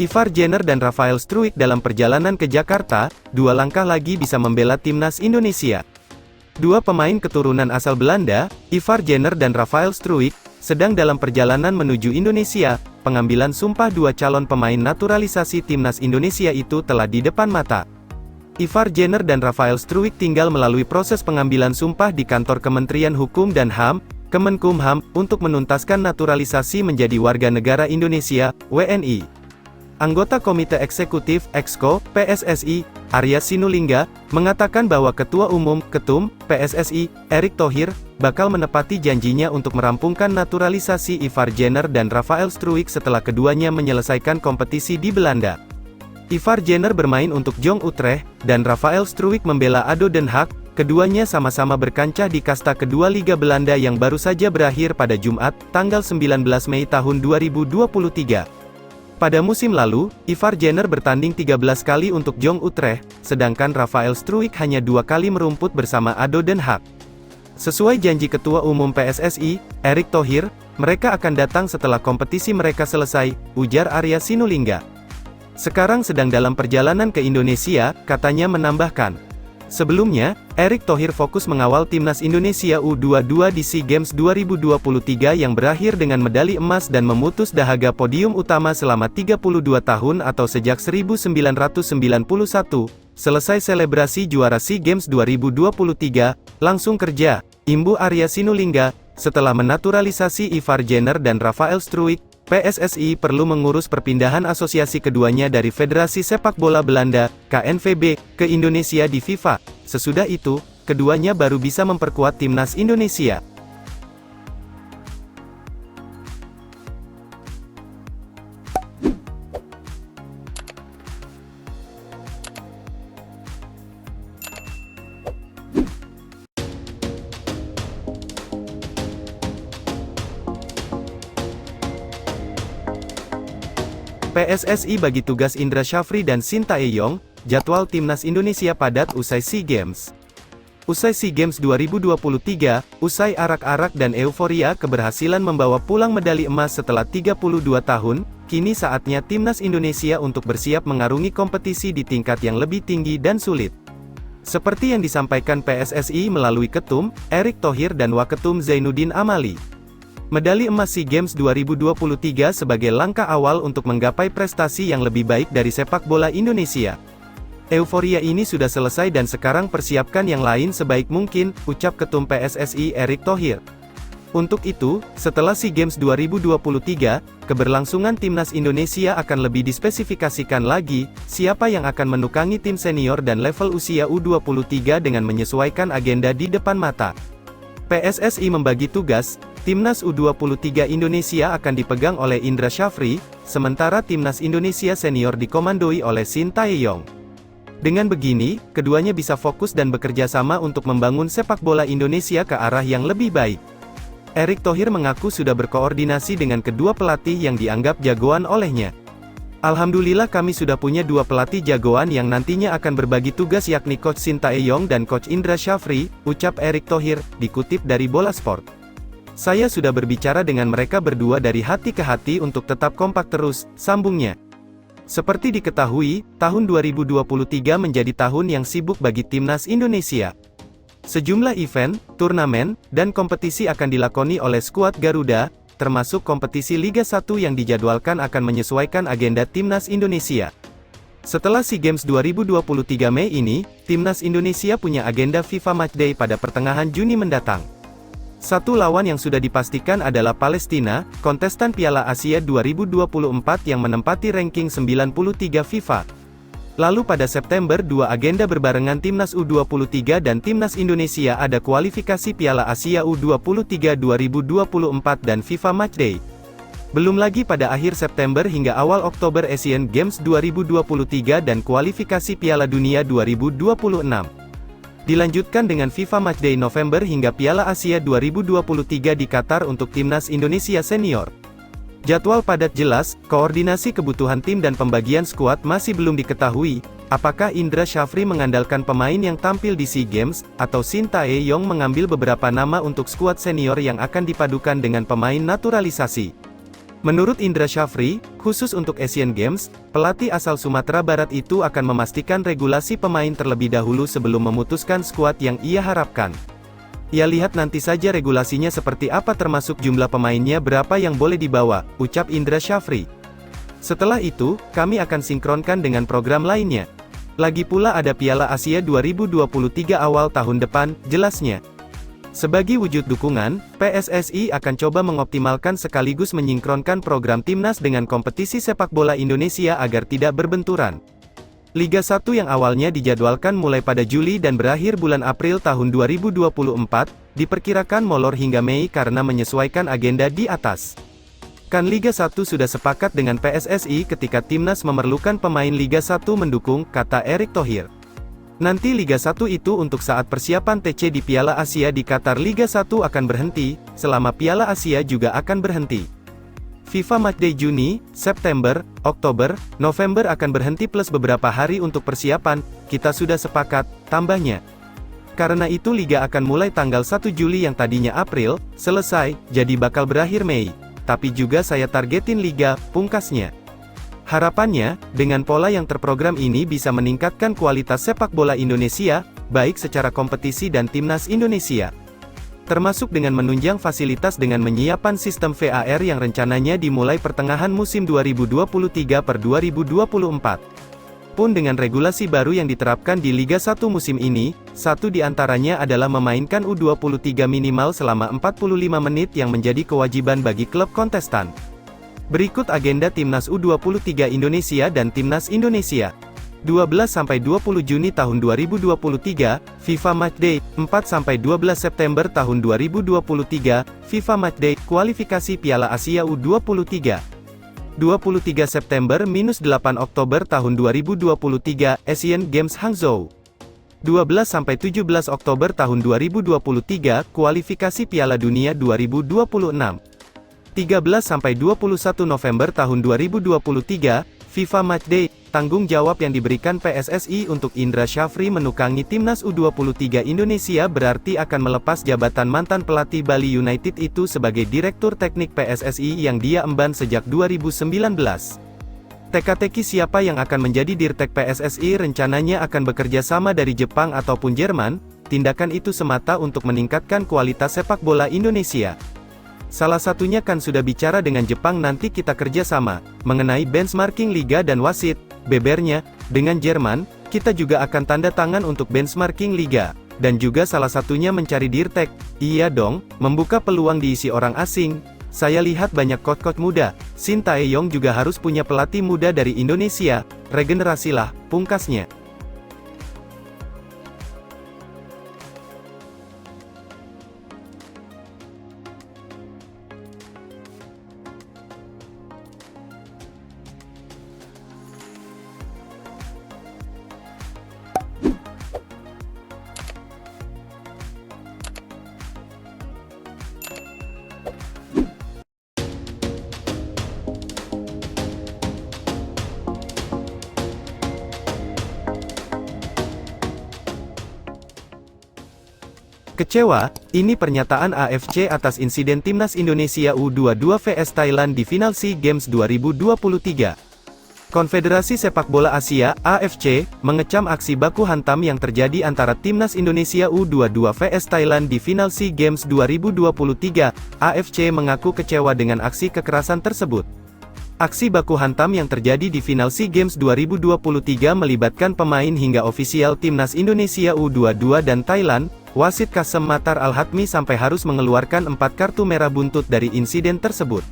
Ivar Jenner dan Rafael Struijk dalam perjalanan ke Jakarta, 2 langkah lagi bisa membela timnas Indonesia. Dua pemain keturunan asal Belanda, Ivar Jenner dan Rafael Struijk, sedang dalam perjalanan menuju Indonesia. Pengambilan sumpah 2 calon pemain naturalisasi timnas Indonesia itu telah di depan mata. Ivar Jenner dan Rafael Struijk tinggal melalui proses pengambilan sumpah di kantor Kementerian Hukum dan HAM, Kemenkumham, untuk menuntaskan naturalisasi menjadi warga negara Indonesia, WNI. Anggota Komite Eksekutif, EXCO, PSSI, Arya Sinulinga, mengatakan bahwa Ketua Umum, Ketum, PSSI, Erick Thohir, bakal menepati janjinya untuk merampungkan naturalisasi Ivar Jenner dan Rafael Struijk setelah keduanya menyelesaikan kompetisi di Belanda. Ivar Jenner bermain untuk Jong Utrecht, dan Rafael Struijk membela ADO Den Haag. Keduanya sama-sama berkancah di kasta kedua Liga Belanda yang baru saja berakhir pada Jumat, tanggal 19 Mei tahun 2023. Pada musim lalu, Ivar Jenner bertanding 13 kali untuk Jong Utrecht, sedangkan Rafael Struijk hanya 2 kali merumput bersama ADO Den Haag. Sesuai janji Ketua Umum PSSI, Erick Thohir, mereka akan datang setelah kompetisi mereka selesai, ujar Arya Sinulinga. Sekarang sedang dalam perjalanan ke Indonesia, katanya menambahkan. Sebelumnya, Erick Thohir fokus mengawal timnas Indonesia U22 di SEA Games 2023 yang berakhir dengan medali emas dan memutus dahaga podium utama selama 32 tahun atau sejak 1991. Selesai selebrasi juara SEA Games 2023, langsung kerja, imbu Arya Sinulinga. Setelah menaturalisasi Ivar Jenner dan Rafael Struijk, PSSI perlu mengurus perpindahan asosiasi keduanya dari Federasi Sepak Bola Belanda, KNVB, ke Indonesia di FIFA. Sesudah itu, keduanya baru bisa memperkuat timnas Indonesia. PSSI bagi tugas Indra Syafri dan Sintayong, jadwal timnas Indonesia padat usai SEA Games. Usai SEA Games 2023, usai arak-arak dan euforia keberhasilan membawa pulang medali emas setelah 32 tahun, kini saatnya timnas Indonesia untuk bersiap mengarungi kompetisi di tingkat yang lebih tinggi dan sulit. Seperti yang disampaikan PSSI melalui Ketum, Erick Thohir dan Waketum Zainuddin Amali. Medali emas SEA Games 2023 sebagai langkah awal untuk menggapai prestasi yang lebih baik dari sepak bola Indonesia. Euforia ini sudah selesai dan sekarang persiapkan yang lain sebaik mungkin, ucap Ketum PSSI Erick Thohir. Untuk itu, setelah SEA Games 2023, keberlangsungan timnas Indonesia akan lebih dispesifikasikan lagi, siapa yang akan menukangi tim senior dan level usia U23 dengan menyesuaikan agenda di depan mata. PSSI membagi tugas, timnas U23 Indonesia akan dipegang oleh Indra Syafri, sementara timnas Indonesia senior dikomandoi oleh Sintayong. Dengan begini, keduanya bisa fokus dan bekerja sama untuk membangun sepak bola Indonesia ke arah yang lebih baik. Erick Thohir mengaku sudah berkoordinasi dengan kedua pelatih yang dianggap jagoan olehnya. Alhamdulillah kami sudah punya 2 pelatih jagoan yang nantinya akan berbagi tugas yakni Coach Sintayong dan Coach Indra Syafri, ucap Erick Thohir, dikutip dari Bola Sport. Saya sudah berbicara dengan mereka berdua dari hati ke hati untuk tetap kompak terus, sambungnya. Seperti diketahui, tahun 2023 menjadi tahun yang sibuk bagi timnas Indonesia. Sejumlah event, turnamen, dan kompetisi akan dilakoni oleh skuad Garuda, termasuk kompetisi Liga 1 yang dijadwalkan akan menyesuaikan agenda timnas Indonesia. Setelah SEA Games 2023 Mei ini, timnas Indonesia punya agenda FIFA Matchday pada pertengahan Juni mendatang. Satu lawan yang sudah dipastikan adalah Palestina, kontestan Piala Asia 2024 yang menempati ranking 93 FIFA. Lalu pada September 2 agenda berbarengan timnas U23 dan timnas Indonesia ada kualifikasi Piala Asia U23 2024 dan FIFA Matchday. Belum lagi pada akhir September hingga awal Oktober Asian Games 2023 dan kualifikasi Piala Dunia 2026. Dilanjutkan dengan FIFA Matchday November hingga Piala Asia 2023 di Qatar untuk timnas Indonesia senior. Jadwal padat jelas, koordinasi kebutuhan tim dan pembagian skuad masih belum diketahui. Apakah Indra Syafri mengandalkan pemain yang tampil di SEA Games, atau Sintayong mengambil beberapa nama untuk skuad senior yang akan dipadukan dengan pemain naturalisasi? Menurut Indra Syafri, khusus untuk Asian Games, pelatih asal Sumatera Barat itu akan memastikan regulasi pemain terlebih dahulu sebelum memutuskan skuad yang ia harapkan. Ya lihat nanti saja regulasinya seperti apa termasuk jumlah pemainnya berapa yang boleh dibawa, ucap Indra Syafri. Setelah itu, kami akan sinkronkan dengan program lainnya. Lagi pula ada Piala Asia 2023 awal tahun depan, jelasnya. Sebagai wujud dukungan, PSSI akan coba mengoptimalkan sekaligus menyinkronkan program timnas dengan kompetisi sepak bola Indonesia agar tidak berbenturan. Liga 1 yang awalnya dijadwalkan mulai pada Juli dan berakhir bulan April tahun 2024, diperkirakan molor hingga Mei karena menyesuaikan agenda di atas. Kan Liga 1 sudah sepakat dengan PSSI ketika timnas memerlukan pemain Liga 1 mendukung, kata Erick Thohir. Nanti Liga 1 itu untuk saat persiapan TC di Piala Asia di Qatar. Liga 1 akan berhenti, selama Piala Asia juga akan berhenti. FIFA Matchday Juni, September, Oktober, November akan berhenti plus beberapa hari untuk persiapan, kita sudah sepakat, tambahnya. Karena itu Liga akan mulai tanggal 1 Juli yang tadinya April, selesai, jadi bakal berakhir Mei. Tapi juga saya targetin Liga, pungkasnya. Harapannya, dengan pola yang terprogram ini bisa meningkatkan kualitas sepak bola Indonesia, baik secara kompetisi dan timnas Indonesia. Termasuk dengan menunjang fasilitas dengan menyiapkan sistem VAR yang rencananya dimulai pertengahan musim 2023/2024. Pun dengan regulasi baru yang diterapkan di Liga 1 musim ini, satu di antaranya adalah memainkan U23 minimal selama 45 menit yang menjadi kewajiban bagi klub kontestan. Berikut agenda Timnas U23 Indonesia dan Timnas Indonesia. 12-20 Juni tahun 2023, FIFA Matchday, 4-12 September tahun 2023, FIFA Matchday, kualifikasi Piala Asia U23. 23 September-8 Oktober tahun 2023, Asian Games Hangzhou. 12-17 Oktober tahun 2023, kualifikasi Piala Dunia 2026. 13-21 November tahun 2023, FIFA Matchday, tanggung jawab yang diberikan PSSI untuk Indra Syafri menukangi Timnas U23 Indonesia berarti akan melepas jabatan mantan pelatih Bali United itu sebagai Direktur Teknik PSSI yang dia emban sejak 2019. Teka-teki siapa yang akan menjadi Dirtek PSSI rencananya akan bekerja sama dari Jepang ataupun Jerman, tindakan itu semata untuk meningkatkan kualitas sepak bola Indonesia. Salah satunya kan sudah bicara dengan Jepang nanti kita kerja sama, mengenai benchmarking liga dan wasit, bebernya, dengan Jerman, kita juga akan tanda tangan untuk benchmarking liga, dan juga salah satunya mencari Dirtek, iya dong, membuka peluang diisi orang asing, saya lihat banyak coach-coach muda, Shin Tae-yong juga harus punya pelatih muda dari Indonesia, regenerasilah, pungkasnya. Kecewa, ini pernyataan AFC atas insiden Timnas Indonesia U22 vs Thailand di final SEA Games 2023. Konfederasi Sepak Bola Asia, AFC, mengecam aksi baku hantam yang terjadi antara Timnas Indonesia U22 vs Thailand di final SEA Games 2023. AFC mengaku kecewa dengan aksi kekerasan tersebut. Aksi baku hantam yang terjadi di final SEA Games 2023 melibatkan pemain hingga ofisial Timnas Indonesia U22 dan Thailand. Wasit Kasem Matar Al-Hatmi sampai harus mengeluarkan 4 kartu merah buntut dari insiden tersebut.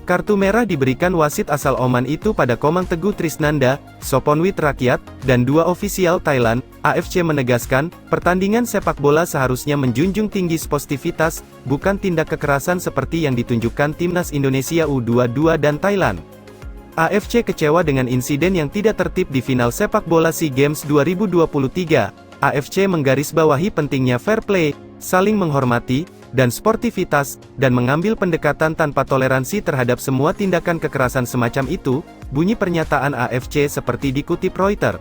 Kartu merah diberikan wasit asal Oman itu pada Komang Teguh Trisnanda, Soponwit Rakyat, dan 2 ofisial Thailand. AFC menegaskan, pertandingan sepak bola seharusnya menjunjung tinggi sportivitas, bukan tindak kekerasan seperti yang ditunjukkan Timnas Indonesia U22 dan Thailand. AFC kecewa dengan insiden yang tidak tertib di final sepak bola SEA Games 2023. AFC menggarisbawahi pentingnya fair play, saling menghormati, dan sportivitas, dan mengambil pendekatan tanpa toleransi terhadap semua tindakan kekerasan semacam itu, bunyi pernyataan AFC seperti dikutip Reuters.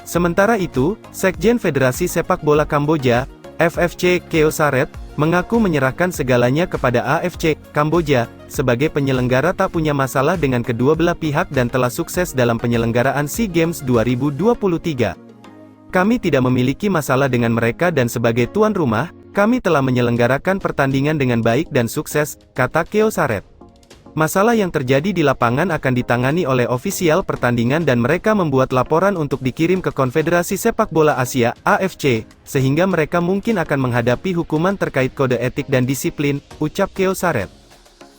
Sementara itu, Sekjen Federasi Sepak Bola Kamboja, FFC Keo Saret, mengaku menyerahkan segalanya kepada AFC Kamboja. Sebagai penyelenggara tak punya masalah dengan kedua belah pihak dan telah sukses dalam penyelenggaraan SEA Games 2023. Kami tidak memiliki masalah dengan mereka dan sebagai tuan rumah, kami telah menyelenggarakan pertandingan dengan baik dan sukses, kata Keo Saret. Masalah yang terjadi di lapangan akan ditangani oleh ofisial pertandingan dan mereka membuat laporan untuk dikirim ke Konfederasi Sepak Bola Asia, AFC, sehingga mereka mungkin akan menghadapi hukuman terkait kode etik dan disiplin, ucap Keo Saret.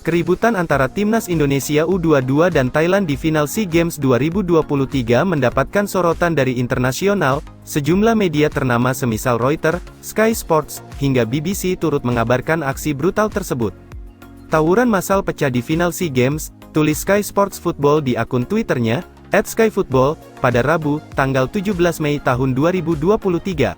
Keributan antara Timnas Indonesia U22 dan Thailand di final SEA Games 2023 mendapatkan sorotan dari internasional, sejumlah media ternama semisal Reuters, Sky Sports, hingga BBC turut mengabarkan aksi brutal tersebut. Tawuran massal pecah di final SEA Games, tulis Sky Sports Football di akun Twitternya, @SkyFootball, pada Rabu, tanggal 17 Mei tahun 2023.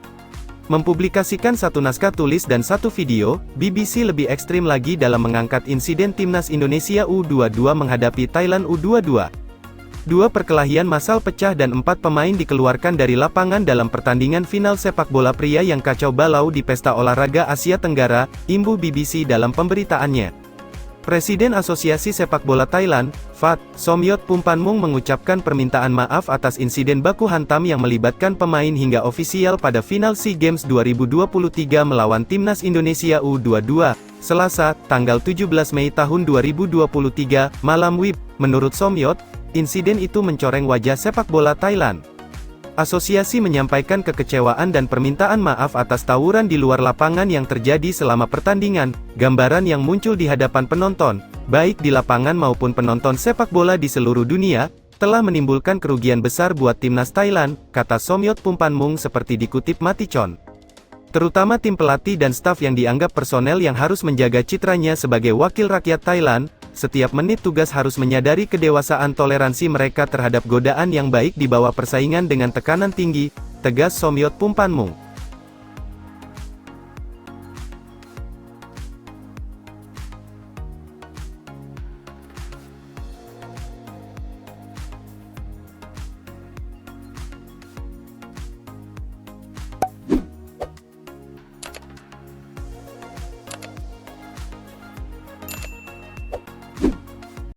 Mempublikasikan satu naskah tulis dan satu video, BBC lebih ekstrim lagi dalam mengangkat insiden Timnas Indonesia U22 menghadapi Thailand U22. Dua perkelahian massal pecah dan 4 pemain dikeluarkan dari lapangan dalam pertandingan final sepak bola pria yang kacau balau di Pesta Olahraga Asia Tenggara, imbuh BBC dalam pemberitaannya. Presiden Asosiasi Sepak Bola Thailand, FAT, Somyot Pumpanmung mengucapkan permintaan maaf atas insiden baku hantam yang melibatkan pemain hingga ofisial pada final SEA Games 2023 melawan Timnas Indonesia U22, Selasa, tanggal 17 Mei tahun 2023, malam WIB. Menurut Somyot, insiden itu mencoreng wajah sepak bola Thailand. Asosiasi menyampaikan kekecewaan dan permintaan maaf atas tawuran di luar lapangan yang terjadi selama pertandingan. Gambaran yang muncul di hadapan penonton, baik di lapangan maupun penonton sepak bola di seluruh dunia, telah menimbulkan kerugian besar buat timnas Thailand, kata Somyot Pumpanmung seperti dikutip Matichon. Terutama tim pelatih dan staf yang dianggap personel yang harus menjaga citranya sebagai wakil rakyat Thailand. Setiap menit tugas harus menyadari kedewasaan toleransi mereka terhadap godaan yang baik di bawah persaingan dengan tekanan tinggi, tegas Somyot Pumpanmung.